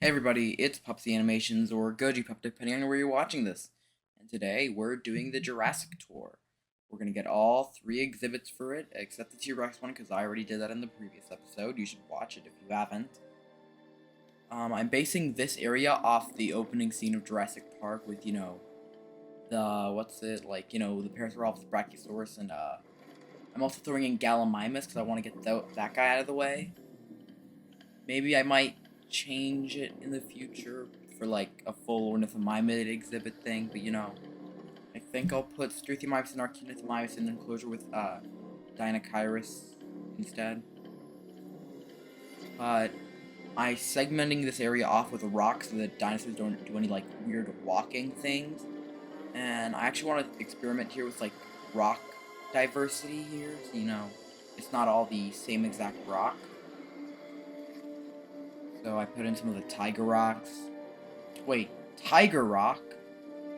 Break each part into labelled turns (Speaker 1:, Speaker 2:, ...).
Speaker 1: Hey everybody, it's Pupsy Animations or Goji Pup, depending on where you're watching this. And today we're doing the Jurassic Tour. We're gonna get all three exhibits for it, except the T-Rex one, because I already did that in the previous episode. You should watch it if you haven't. I'm basing this area off the opening scene of Jurassic Park with, the the Parasaurolophus, Brachiosaurus, and I'm also throwing in Gallimimus because I want to get that guy out of the way. Maybe I might change it in the future for like a full ornithomimid exhibit thing, but I think I'll put Struthiomimus and Archaeornithomimus in enclosure with Dinocyrus instead. But I'm segmenting this area off with a rock so that dinosaurs don't do any like weird walking things. And I actually want to experiment here with like rock diversity here, so it's not all the same exact rock. So I put in some of the Tiger Rocks. Wait, Tiger Rock?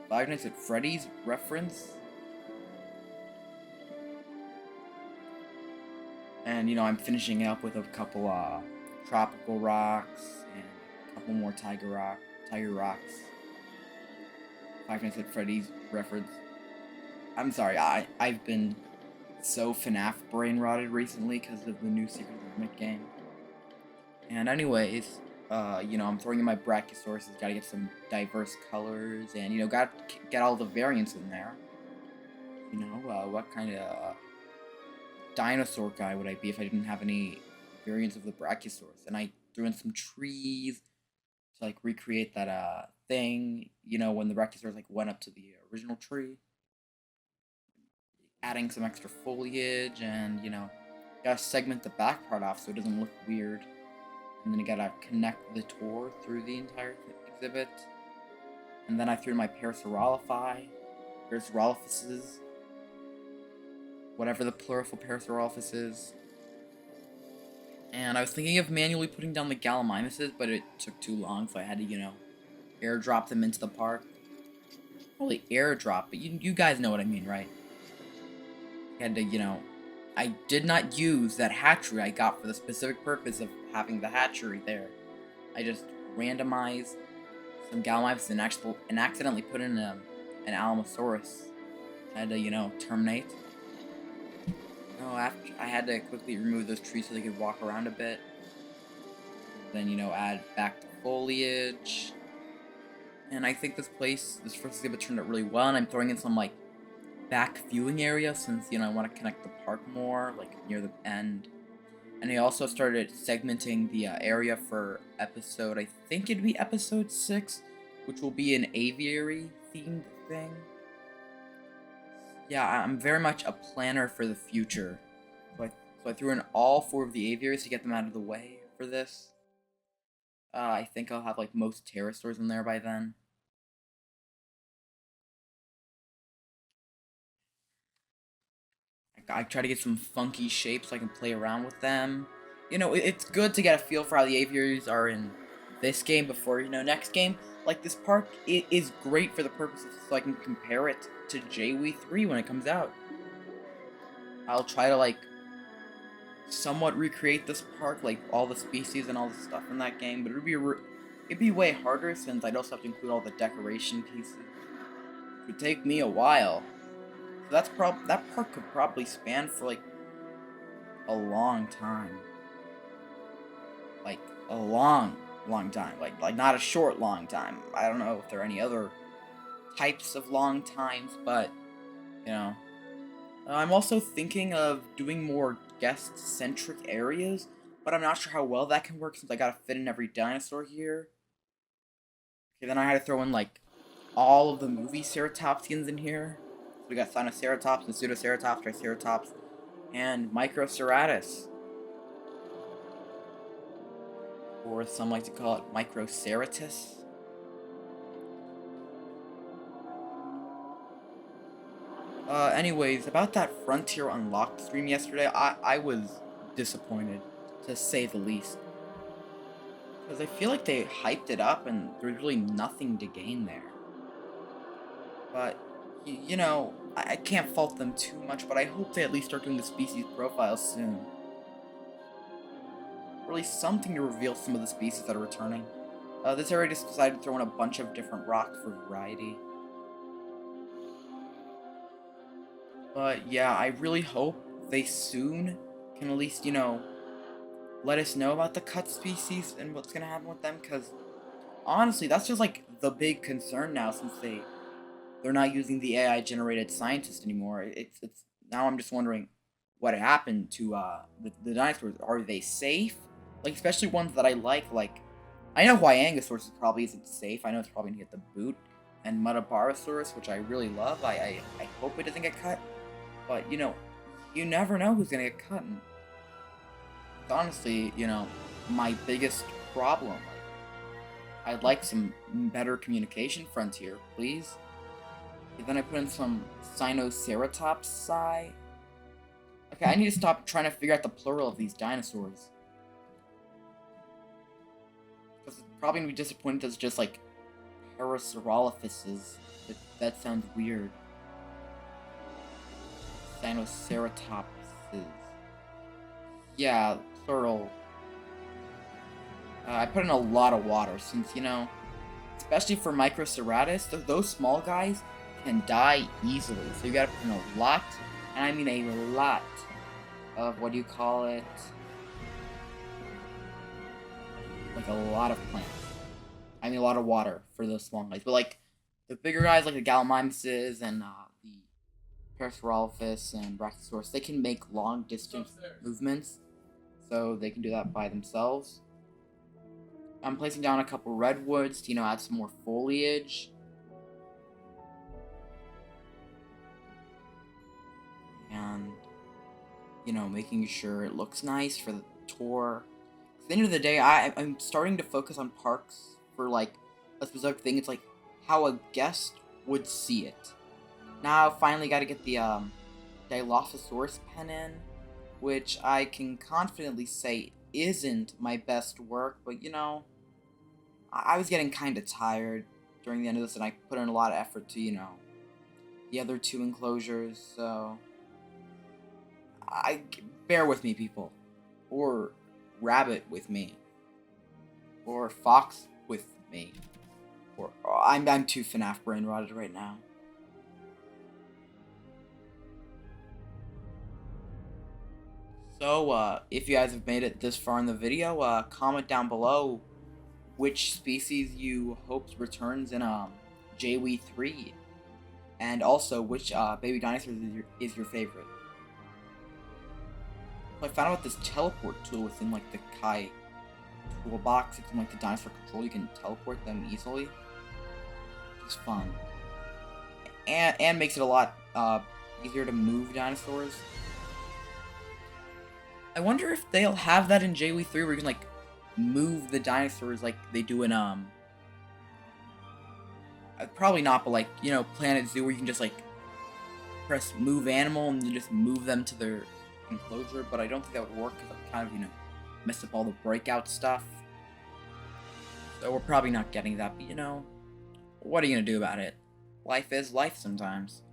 Speaker 1: Five Nights at Freddy's reference? And I'm finishing up with a couple tropical rocks and a couple more Tiger Rocks. Five Nights at Freddy's reference. I'm sorry, I've been so FNAF brain rotted recently because of the new Secret Movement game. And anyways, I'm throwing in my Brachiosaurus. Gotta get some diverse colors, and gotta get all the variants in there. What kind of dinosaur guy would I be if I didn't have any variants of the Brachiosaurus? And I threw in some trees to like recreate that thing. When the Brachiosaurus like went up to the original tree. Adding some extra foliage, and gotta segment the back part off so it doesn't look weird. And then you gotta connect the tour through the entire exhibit. And then I threw in my Parasaurolophuses, whatever the plural for Parasaurolophus is. And I was thinking of manually putting down the Gallimimuses, but it took too long, so I had to, airdrop them into the park. Probably airdrop, but you guys know what I mean, right? I had to, I did not use that hatchery I got for the specific purpose of having the hatchery there. I just randomized some Gallimimus and accidentally put in an Alamosaurus. I had to, terminate. After I had to quickly remove those trees so they could walk around a bit. Then, add back the foliage. And I think this first exhibit turned out really well, and I'm throwing in some, like, back viewing area since I want to connect the park more, like near the end. And I also started segmenting the area for episode, I think it'd be episode 6, which will be an aviary themed thing. Yeah, I'm very much a planner for the future. So I threw in all 4 of the aviaries to get them out of the way for this. I think I'll have like most pterosaurs in there by then. I try to get some funky shapes so I can play around with them. It's good to get a feel for how the aviaries are in this game before, next game. Like, this park is great for the purposes so I can compare it to JW 3 when it comes out. I'll try to, like, somewhat recreate this park, like, all the species and all the stuff in that game, but it'd be way harder since I'd also have to include all the decoration pieces. It would take me a while. So that park could probably span for like a long time. Like a long time. Like not a short long time. I don't know if there are any other types of long times, but I'm also thinking of doing more guest-centric areas, but I'm not sure how well that can work since I gotta fit in every dinosaur here. Okay, then I had to throw in like all of the movie ceratopsians in here. We got Sinoceratops and Pseudoceratops, Triceratops, and Microceratus. Or some like to call it Microceratus. Anyways, about that Frontier Unlocked stream yesterday, I was disappointed, to say the least. Because I feel like they hyped it up and there's really nothing to gain there. But I can't fault them too much, but I hope they at least start doing the species profiles soon. Or at least something to reveal some of the species that are returning. This area just decided to throw in a bunch of different rocks for variety. But yeah, I really hope they soon can at least, let us know about the cut species and what's gonna happen with them, because honestly, that's just like the big concern now, since they're not using the AI generated scientist anymore. It's now I'm just wondering what happened to the dinosaurs. Are they safe? Like, especially ones that I like I know Huayangosaurus probably isn't safe. I know it's probably gonna get the boot, and Metabarosaurus, which I really love. I hope it doesn't get cut, but you never know who's gonna get cut. And it's honestly, my biggest problem. I'd like some better communication frontier, please. And then I put in some Sinoceratopsi. Okay, I need to stop trying to figure out the plural of these dinosaurs. Because it's probably gonna be disappointed as just like Parasaurolophuses. That sounds weird. Sinoceratopses. Yeah, plural. I put in a lot of water since, especially for Microceratus, those small guys can die easily. So you gotta put in a lot, and I mean a lot, of what do you call it? Like a lot of plants. I mean a lot of water for those small guys. But like the bigger guys, like the Gallimimuses and the Parasaurolophus and Brachiosaurus, they can make long distance movements, so they can do that by themselves. I'm placing down a couple redwoods to, add some more foliage. And, making sure it looks nice for the tour. At the end of the day, I'm starting to focus on parks for, like, a specific thing. It's, like, how a guest would see it. Now, finally got to get the, Dilophosaurus pen in, which I can confidently say isn't my best work, but, I was getting kind of tired during the end of this, and I put in a lot of effort to, the other two enclosures, so bear with me, people. Or rabbit with me. Or fox with me. Or I'm too FNAF brain rotted right now. So, if you guys have made it this far in the video, comment down below which species you hope returns in JW 3, and also which baby dinosaur is your favorite. I found out this teleport tool within like the Kai toolbox. It's in like the dinosaur control. You can teleport them easily. It's fun, and makes it a lot easier to move dinosaurs. I wonder if they'll have that in JW 3 where you can like move the dinosaurs like they do in probably not, but like Planet Zoo, where you can just like press move animal and you just move them to their enclosure. But I don't think that would work because I kind of messed up all the breakout stuff. So we're probably not getting that. But what are you gonna do about it? Life is life sometimes.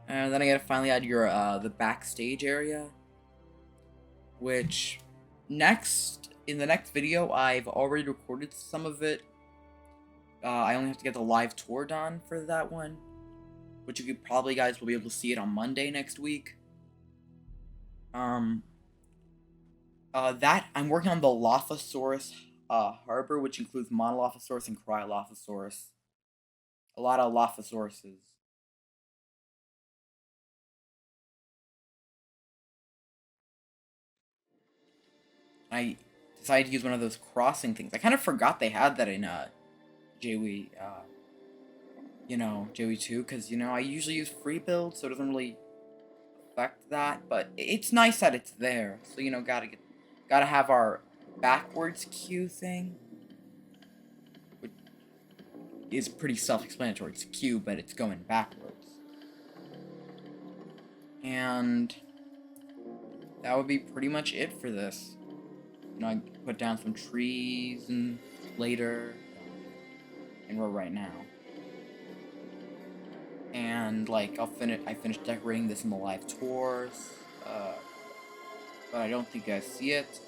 Speaker 1: And then I gotta finally add your the backstage area, which in the next video, I've already recorded some of it. I only have to get the live tour done for that one, which you guys will be able to see it on Monday next week. That I'm working on the Lophosaurus harbor, which includes Monolophosaurus and Cryolophosaurus. A lot of Lophosauruses. I decided to use one of those crossing things. I kind of forgot they had that in JW, JW 2, because I usually use free build, so it doesn't really affect that. But it's nice that it's there. So gotta have our backwards Q thing, which is pretty self-explanatory. It's Q, but it's going backwards. And that would be pretty much it for this. I put down some trees and later, and we're right now. And like I finished decorating this in the live tours, but I don't think you guys see it.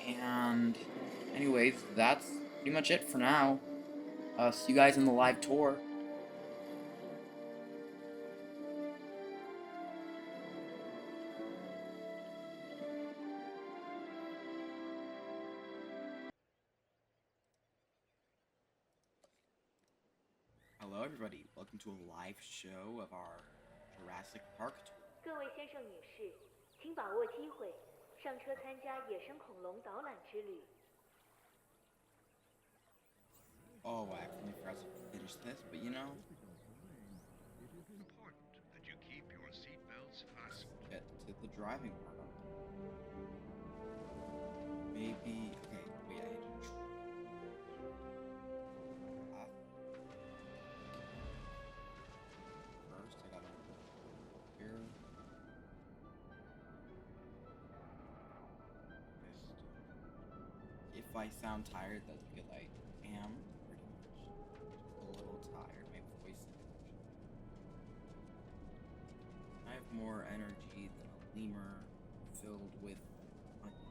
Speaker 1: And anyways, that's pretty much it for now. See you guys in the live tour. Hello everybody, welcome to a live show of our Jurassic Park tour.
Speaker 2: 各位先生女士，请把握机会，上车参加野生恐龙导览之旅。
Speaker 1: Oh, I accidentally forgot to finish this, but you know.
Speaker 3: Important that you keep your seatbelts fastened.
Speaker 1: Get to the driving part of it. Maybe. Okay, wait, I need to. First, I gotta. Here. If I sound tired, that's because I am. A little tired, my voice is I have more energy than a lemur filled with honey.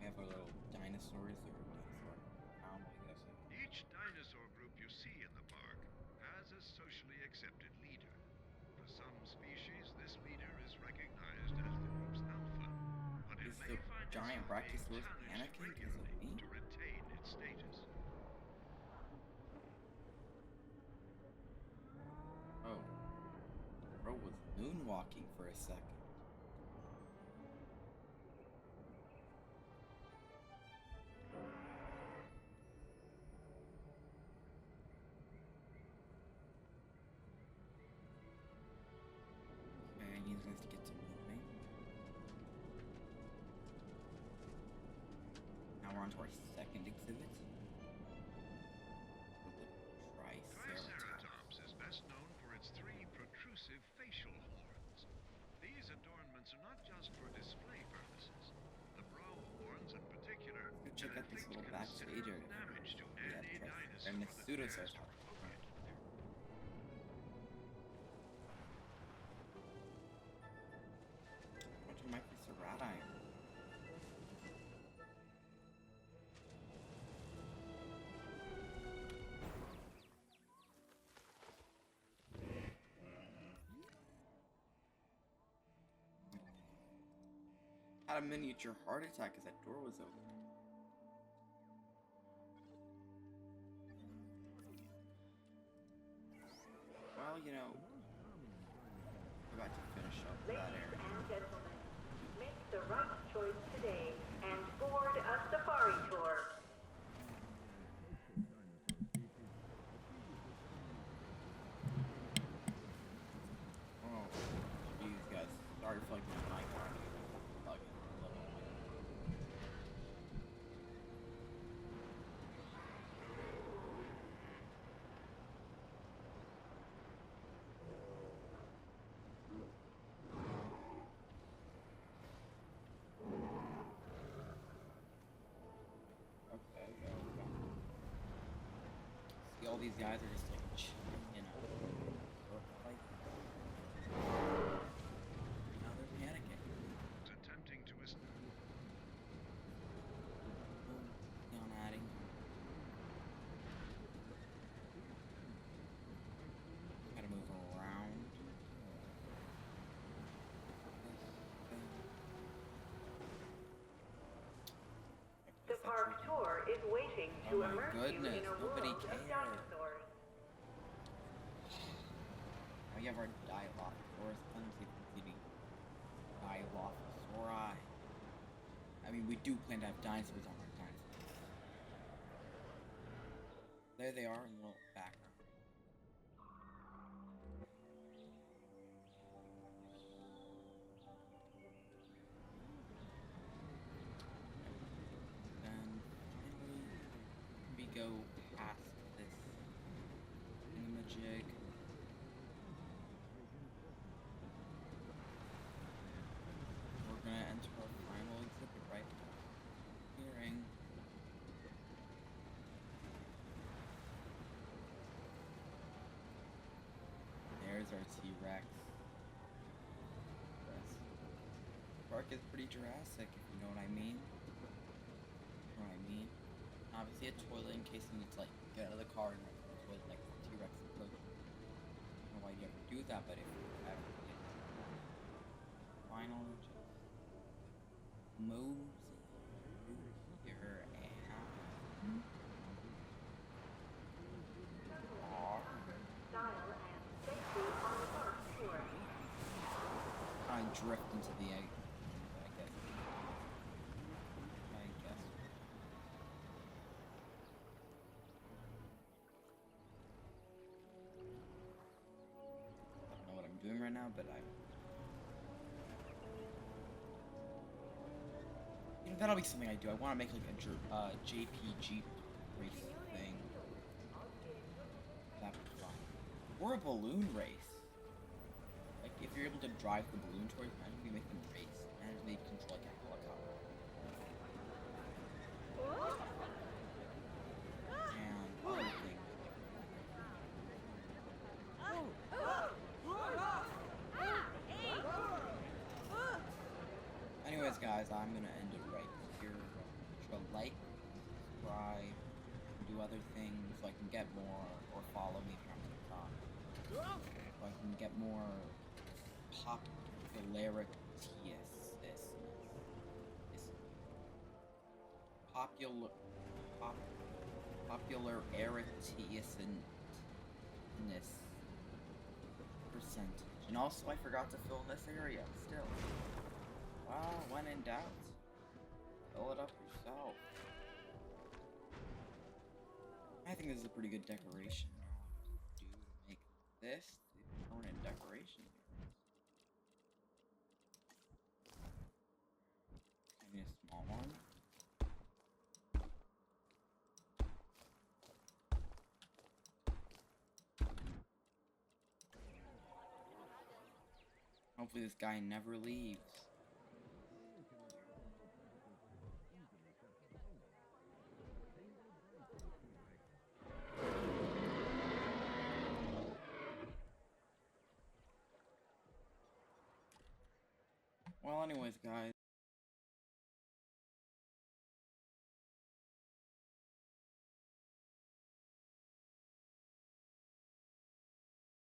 Speaker 1: We have our little dinosaurs or dinosaur pound, I guess.
Speaker 3: Each dinosaur group you see in the park has a socially accepted leader. For some species, this leader is recognized as the group's alpha, but it
Speaker 1: Is
Speaker 3: may
Speaker 1: the
Speaker 3: find
Speaker 1: giant
Speaker 3: itself being
Speaker 1: brachiosaurus
Speaker 3: challenged
Speaker 1: panicking because of
Speaker 3: regularly
Speaker 1: me?
Speaker 3: to retain its status.
Speaker 1: Oh. Bro was moonwalking for a second. Okay, I need this to get to moving. Now we're on to our second exhibit.
Speaker 3: Triceratops is best known for its three protrusive facial horns. These adornments are not just for display purposes. The brow horns, in particular,
Speaker 1: Go check out this little backstage area.
Speaker 3: damage to
Speaker 1: We have
Speaker 3: any dinosaur
Speaker 1: and the
Speaker 3: that
Speaker 1: pseudosaurs.
Speaker 3: dares to provoke it.
Speaker 1: What do might be Cerati? Had a miniature heart attack as that door was open. Well, you know, we're about to finish up that
Speaker 2: Ladies
Speaker 1: area.
Speaker 2: and gentlemen, make the right choice today and board a safari tour.
Speaker 1: Oh, jeez, guys. Sorry for like this mic bugging a little. Okay, there we go. See, all these guys are just like chilling, you know. Like, now they're panicking.
Speaker 3: Attempting to
Speaker 1: Down adding. Gotta move around.
Speaker 2: The park tour is waiting
Speaker 1: Oh
Speaker 2: to
Speaker 1: my
Speaker 2: immerse
Speaker 1: goodness,
Speaker 2: you in a
Speaker 1: nobody
Speaker 2: world of
Speaker 1: cares.
Speaker 2: dinosaurs.
Speaker 1: We have our Dilophosaurus, unsafely Dilophosauri. I mean, we do plan to have dinosaurs on our dinosaurs. There they are in the little background. Then finally, we go past this thingamajig. We're gonna enter our final exhibit right now. Hearing. There's our T-Rex. Yes. Park is pretty Jurassic, if you know what I mean. obviously a toilet in case you need to like get out of the car and like go to the toilet like T-Rex approach. I don't know why you ever do that, but if you ever did, finally just mosey through here and try and drift into the egg. I guess. I don't know what I'm doing right now, but you know, that'll be something I do. I want to make like a JPG race thing. That'd be fun. Or a balloon race. Like, if you're able to drive the balloon towards, imagine we make them race. Imagine they control like a helicopter. And other things. Anyways, guys, I'm gonna end it right here. Should like, subscribe, and do other things so I can get more, or follow me if you're on TikTok. So I can get more popularity. Percentage. And also, I forgot to fill this area still. Well, when in doubt, fill it up yourself. I think this is a pretty good decoration. To make this the permanent decoration here. I need a small one. Hopefully this guy never leaves. Well, anyways, guys.